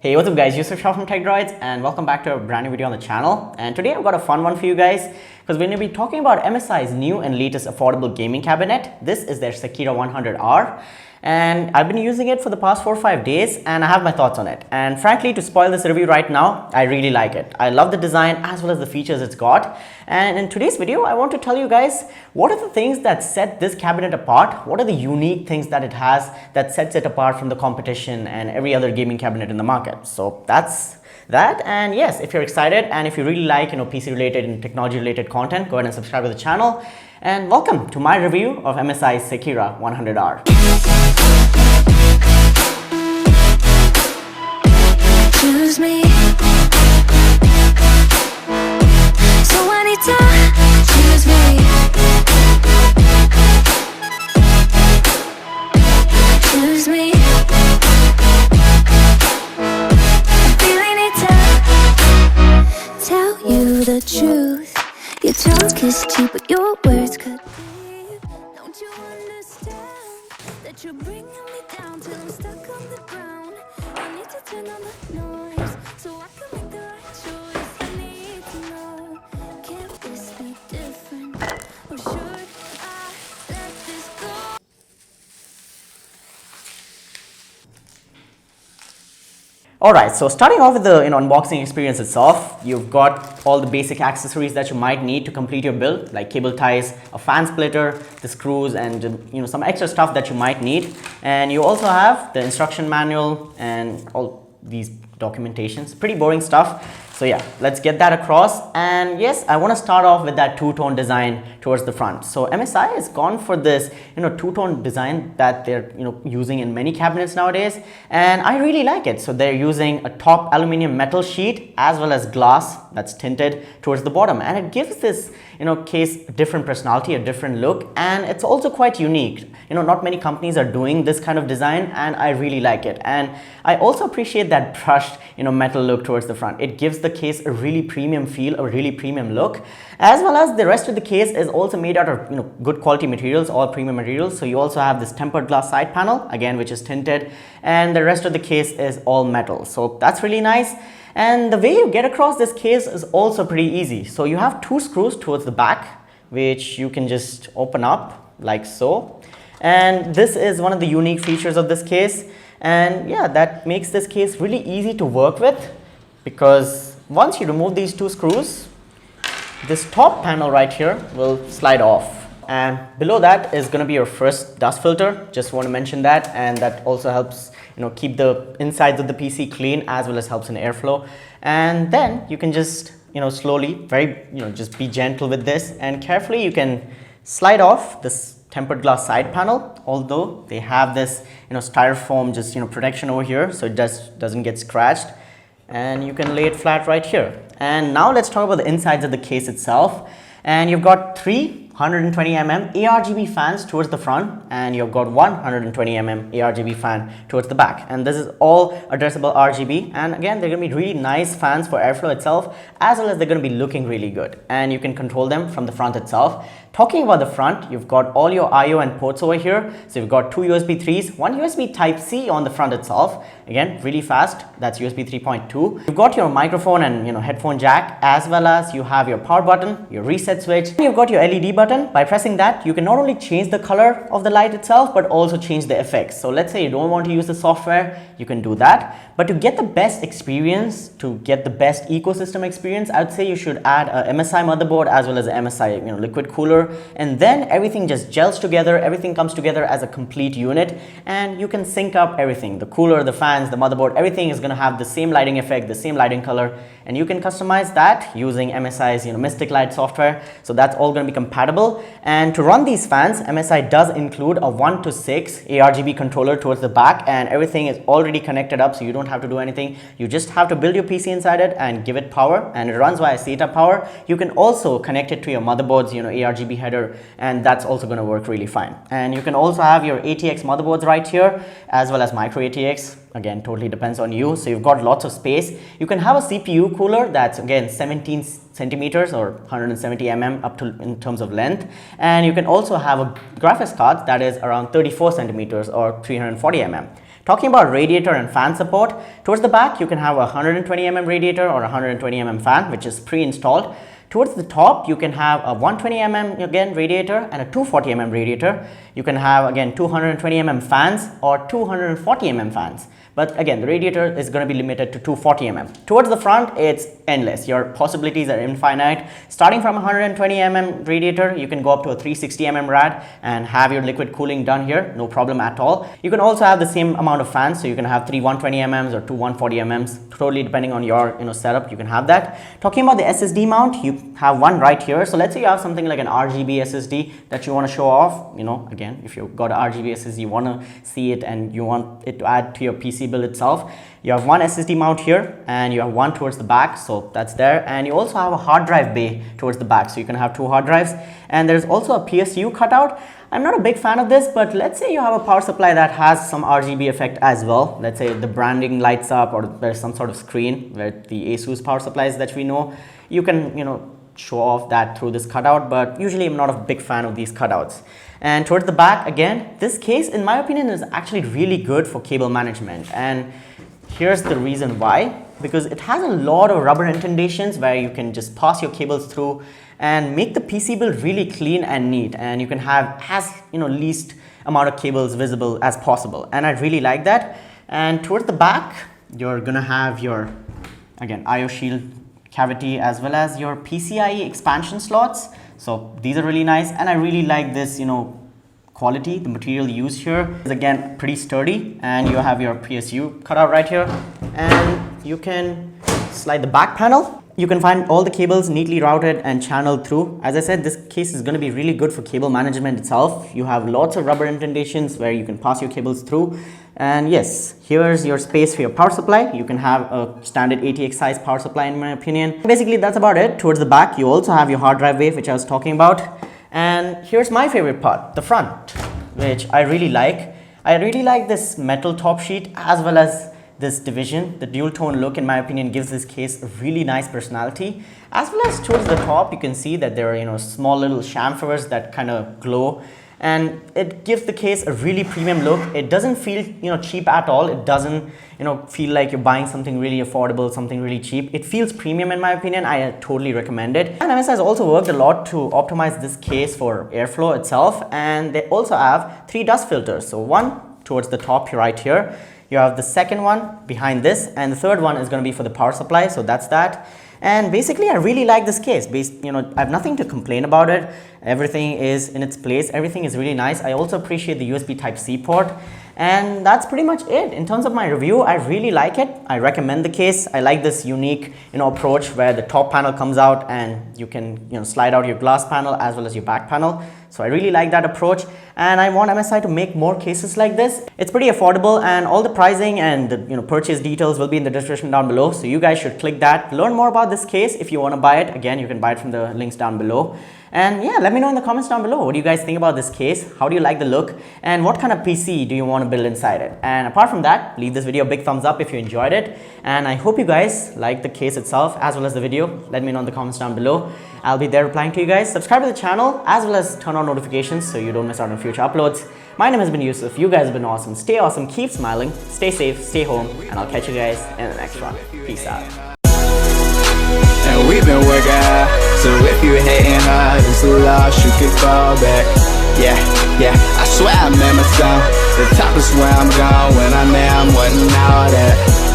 Hey, what's up guys, Yusuf Shah from TechDroids and welcome back to a brand new video on the channel. And today I've got a fun one for you guys because we're going to be talking about MSI's new and latest affordable gaming cabinet. This is their Sakira 100R and I've been using it for the past 4 or 5 days and I have my thoughts on it. And frankly, to spoil this review right now, I really like it. I love the design as well as the features it's got. And in today's video, I want to tell you guys what are the things that set this cabinet apart? What are the unique things that it has that sets it apart from the competition and every other gaming cabinet in the market? So that's that. And yes, if you're excited and if you really like PC related and technology related content, go ahead and subscribe to the channel. And welcome to my review of MSI's Sakira 100R. Choose me, so I need to choose me. Choose me. I really need to tell you the truth. Your talk is cheap, but your words could be. Don't you understand that you're bringing me down till I'm stuck on the ground? I need to turn on the noise so I can make the right choice. I need to know, can this be different, or should I let this go? Alright, so starting off with the unboxing experience itself, you've got all the basic accessories that you might need to complete your build, like cable ties, a fan splitter, the screws, and some extra stuff that you might need. And you also have the instruction manual and all these documentations, pretty boring stuff. So yeah, let's get that across. And yes, I want to start off with that two-tone design towards the front. So MSI has gone for this two-tone design that they're using in many cabinets nowadays, and I really like it. So they're using a top aluminum metal sheet as well as glass that's tinted towards the bottom, and it gives this case a different personality, a different look, and it's also quite unique. Not many companies are doing this kind of design, and I really like it. And I also appreciate that brushed metal look towards the front. It gives the case a really premium feel, a really premium look, as well as the rest of the case is also made out of good quality materials, all premium materials. So you also have this tempered glass side panel again, which is tinted, and the rest of the case is all metal. So that's really nice. And the way you get across this case is also pretty easy. So you have 2 screws towards the back, which you can just open up like so. And this is one of the unique features of this case. And yeah, that makes this case really easy to work with, because once you remove these 2 screws, this top panel right here will slide off. And below that is going to be your first dust filter. Just want to mention that, and that also helps keep the insides of the PC clean, as well as helps in airflow. And then you can just slowly, just be gentle with this, and carefully you can slide off this tempered glass side panel, although they have this styrofoam just protection over here, so it doesn't get scratched. And you can lay it flat right here. And now let's talk about the insides of the case itself. And you've got 3 120mm ARGB fans towards the front, and you've got 120mm ARGB fan towards the back. And this is all addressable RGB, and again, they're going to be really nice fans for airflow itself, as well as they're going to be looking really good, and you can control them from the front itself. Talking about the front, you've got all your I/O and ports over here. So you've got 2 USB 3s, 1 USB Type-C on the front itself. Again, really fast. That's USB 3.2. You've got your microphone and headphone jack, as well as you have your power button, your reset switch. And you've got your LED button. By pressing that, you can not only change the color of the light itself, but also change the effects. So let's say you don't want to use the software, you can do that. But to get the best experience, to get the best ecosystem experience, I would say you should add a MSI motherboard as well as a MSI liquid cooler. And then everything just gels together, everything comes together as a complete unit, and you can sync up everything. The cooler, the fans, the motherboard, everything is going to have the same lighting effect, the same lighting color, and you can customize that using MSI's Mystic Light software. So that's all going to be compatible. And to run these fans, MSI does include a 1 to 6 ARGB controller towards the back, and everything is already connected up, so you don't have to do anything. You just have to build your PC inside it and give it power, and it runs via SATA power. You can also connect it to your motherboard's ARGB header, and that's also going to work really fine. And you can also have your ATX motherboards right here, as well as micro ATX. Again, totally depends on you. So you've got lots of space. You can have a CPU cooler that's again 17 centimeters or 170 up to in terms of length, and you can also have a graphics card that is around 34 centimeters or 340 mm. Talking about radiator and fan support, towards the back you can have a 120mm radiator or a 120mm fan, which is pre-installed. Towards the top, you can have a 120mm again radiator and a 240mm radiator. You can have again 220mm fans or 240mm fans. But again, the radiator is going to be limited to 240mm. Towards the front, it's endless. Your possibilities are infinite. Starting from 120mm radiator, you can go up to a 360mm rad and have your liquid cooling done here, no problem at all. You can also have the same amount of fans, so you can have 3 120mm or 2 140mm, totally depending on your setup. You can have that. Talking about the SSD mount, you have one right here. So let's say you have something like an RGB SSD that you want to show off. Again, if you've got an RGB SSD, you want to see it and you want it to add to your PC build itself. You have one SSD mount here and you have one towards the back, so that's there. And you also have a hard drive bay towards the back, so you can have 2 hard drives. And there's also a PSU cutout. I'm not a big fan of this, but let's say you have a power supply that has some RGB effect as well. Let's say the branding lights up or there's some sort of screen where the ASUS power supplies that we know. You can, show off that through this cutout, but usually I'm not a big fan of these cutouts. And towards the back, again, this case, in my opinion, is actually really good for cable management. And here's the reason why. Because it has a lot of rubber indentations where you can just pass your cables through and make the PC build really clean and neat. And you can have as least amount of cables visible as possible. And I really like that. And towards the back, you're gonna have your, again, IO shield cavity as well as your PCIe expansion slots. So these are really nice, and I really like this, quality. The material used here is again pretty sturdy, and you have your PSU cutout right here, and you can slide the back panel. You can find all the cables neatly routed and channeled through. As I said, this case is going to be really good for cable management itself. You have lots of rubber indentations where you can pass your cables through. And yes, here's your space for your power supply. You can have a standard ATX size power supply in my opinion. Basically, that's about it. Towards the back, you also have your hard drive bay, which I was talking about. And here's my favorite part, the front, which I really like. I really like this metal top sheet as well as this division. The dual tone look, in my opinion, gives this case a really nice personality. As well as towards the top, you can see that there are small little chamfers that kind of glow, and it gives the case a really premium look. It doesn't feel cheap at all. It doesn't feel like you're buying something really affordable, something really cheap. It feels premium in my opinion. I totally recommend it. And MSI has also worked a lot to optimize this case for airflow itself, and they also have 3 dust filters. So one towards the top right here. You have the second one behind this, and the third one is going to be for the power supply, so that's that. And basically, I really like this case. I have nothing to complain about it. Everything is in its place. Everything is really nice. I also appreciate the USB Type-C port. And that's pretty much it. In terms of my review, I really like it. I recommend the case. I like this unique approach where the top panel comes out and you can slide out your glass panel as well as your back panel. So I really like that approach, and I want MSI to make more cases like this. It's pretty affordable, and all the pricing and the purchase details will be in the description down below. So you guys should click that, learn more about this case. If you want to buy it, again, you can buy it from the links down below. And yeah, let me know in the comments down below. What do you guys think about this case? How do you like the look? And what kind of PC do you want to build inside it? And apart from that, leave this video a big thumbs up if you enjoyed it. And I hope you guys like the case itself as well as the video. Let me know in the comments down below. I'll be there replying to you guys. Subscribe to the channel as well as turn on notifications so you don't miss out on future uploads. My name has been Yusuf. You guys have been awesome. Stay awesome, keep smiling, stay safe, stay home, and I'll catch you guys in the next one. Peace out. And we've been working hard, so if you hating hard, it's a loss, you can fall back. Yeah, I swear I remember some. The top is where I'm going when I'm there, I'm wasn't all that.